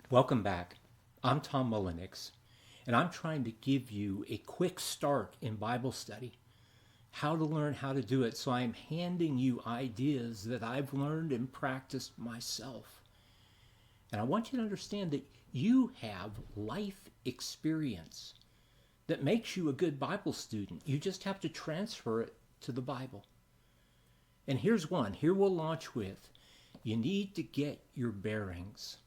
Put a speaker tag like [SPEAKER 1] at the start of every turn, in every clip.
[SPEAKER 1] Welcome back. I'm Tom Mullenix, and I'm trying to give you a quick start in Bible study, how to learn how to do it. So I'm handing you ideas that I've learned and practiced myself. And I want you to understand that you have life experience that makes you a good Bible student. You just have to transfer it to the Bible. And here's one. Here we'll launch with, you need to get your bearings.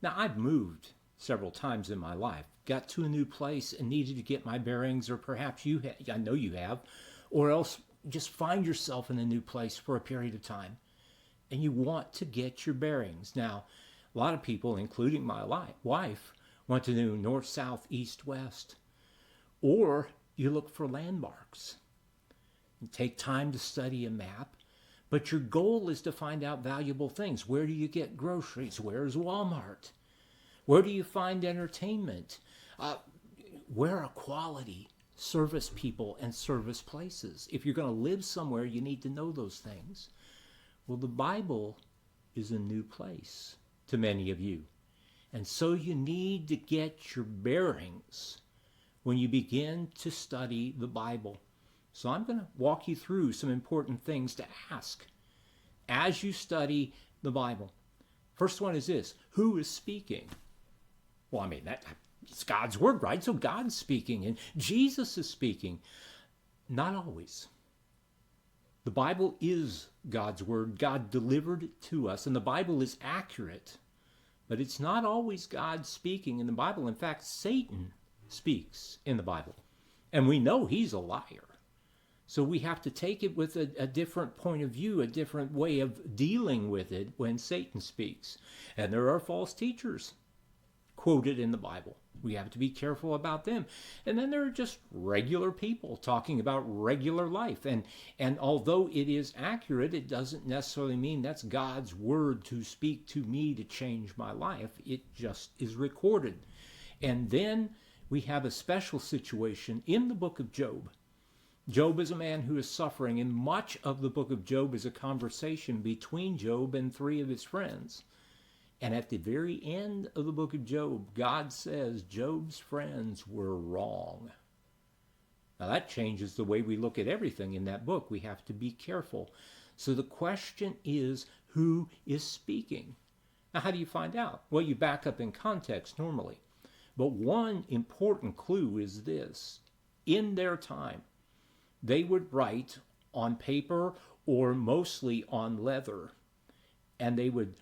[SPEAKER 1] Now, I've moved several times in my life, got to a new place and needed to get my bearings, or perhaps I know you have, or else just find yourself in a new place for a period of time and you want to get your bearings. Now, a lot of people, including my wife, want to know north, south, east, west, or you look for landmarks. You take time to study a map, but your goal is to find out valuable things. Where do you get groceries? Where's Walmart? Where do you find entertainment? Where are quality service people and service places? If you're going to live somewhere, you need to know those things. Well, the Bible is a new place to many of you. And so you need to get your bearings when you begin to study the Bible. So I'm going to walk you through some important things to ask as you study the Bible. First one is this: who is speaking? Well, it's God's word, right? So God's speaking and Jesus is speaking. Not always. The Bible is God's word. God delivered it to us, and the Bible is accurate. But it's not always God speaking in the Bible. In fact, Satan speaks in the Bible. And we know he's a liar. So we have to take it with a different point of view, a different way of dealing with it when Satan speaks. And there are false teachers quoted in the Bible. We have to be careful about them. And then there are just regular people talking about regular life. And although it is accurate, it doesn't necessarily mean that's God's word to speak to me to change my life. It just is recorded. And then we have a special situation in the book of Job. Job is a man who is suffering, and much of the book of Job is a conversation between Job and three of his friends. And at the very end of the book of Job, God says Job's friends were wrong. Now that changes the way we look at everything in that book. We have to be careful. So the question is, who is speaking? Now, how do you find out? Well, you back up in context normally. But one important clue is this: in their time, they would write on paper or mostly on leather, and they would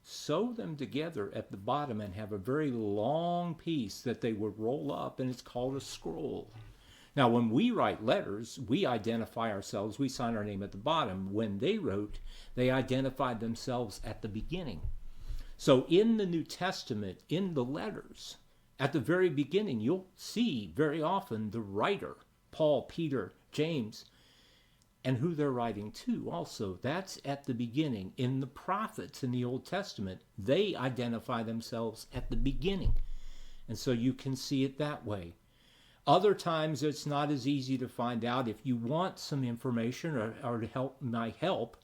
[SPEAKER 1] sew them together at the bottom and have a very long piece that they would roll up, and it's called a scroll. Now, when we write letters, we identify ourselves, we sign our name at the bottom. When they wrote, they identified themselves at the beginning. So in the New Testament, in the letters, at the very beginning, you'll see very often the writer, Paul, Peter, James, and who they're writing to also. That's at the beginning. In the prophets in the Old Testament, they identify themselves at the beginning. And so you can see it that way. Other times it's not as easy to find out. If you want some information or to help my help,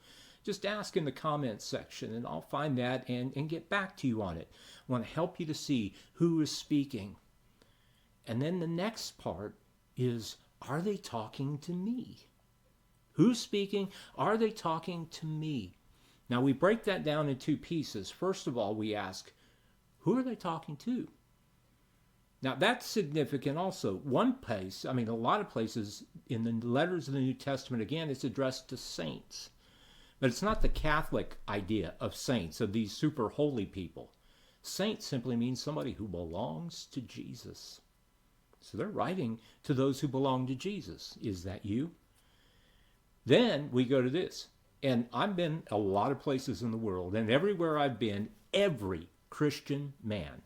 [SPEAKER 1] just ask in the comments section and I'll find that and get back to you on it. I want to help you to see who is speaking. And then the next part is, are they talking to me? Who's speaking? Are they talking to me? Now we break that down in two pieces. First of all, we ask, who are they talking to? Now that's significant also. One place, a lot of places in the letters of the New Testament, again, it's addressed to saints. But it's not the Catholic idea of saints, of these super holy people. Saint simply means somebody who belongs to Jesus. So they're writing to those who belong to Jesus. Is that you? Then we go to this. And I've been a lot of places in the world, and everywhere I've been, every Christian man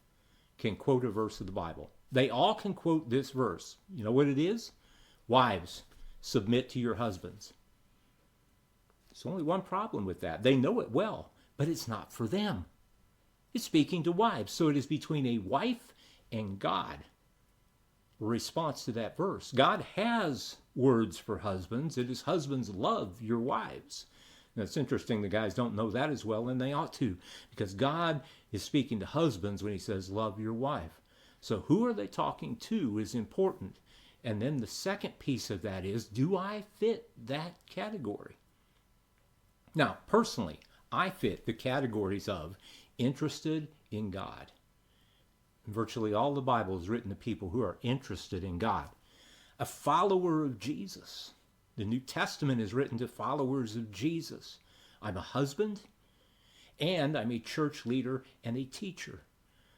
[SPEAKER 1] can quote a verse of the Bible. They all can quote this verse. You know what it is? Wives, submit to your husbands. There's only one problem with that. They know it well, but it's not for them. It's speaking to wives. So it is between a wife and God. Response to that verse. God has words for husbands. It is husbands, love your wives. And it's interesting the guys don't know that as well, and they ought to, because God is speaking to husbands when he says, love your wife. So who are they talking to is important. And then the second piece of that is, do I fit that category? Now, personally, I fit the categories of interested in God. Virtually all the Bible is written to people who are interested in God. A follower of Jesus. The New Testament is written to followers of Jesus. I'm a husband, and I'm a church leader and a teacher.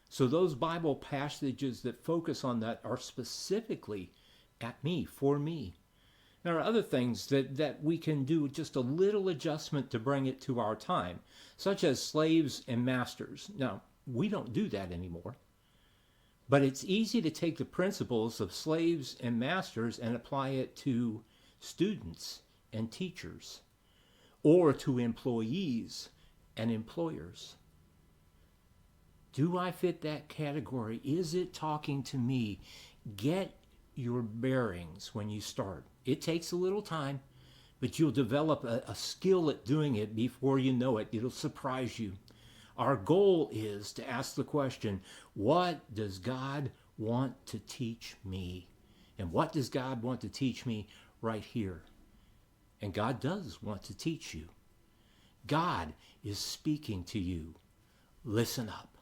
[SPEAKER 1] So those Bible passages that focus on that are specifically at me, for me. There are other things that we can do just a little adjustment to bring it to our time, such as slaves and masters. Now, we don't do that anymore. But it's easy to take the principles of slaves and masters and apply it to students and teachers, or to employees and employers. Do I fit that category? Is it talking to me? Get your bearings when you start. It takes a little time, but you'll develop a skill at doing it before you know it. It'll surprise you. Our goal is to ask the question, what does God want to teach me? And what does God want to teach me right here? And God does want to teach you. God is speaking to you. Listen up.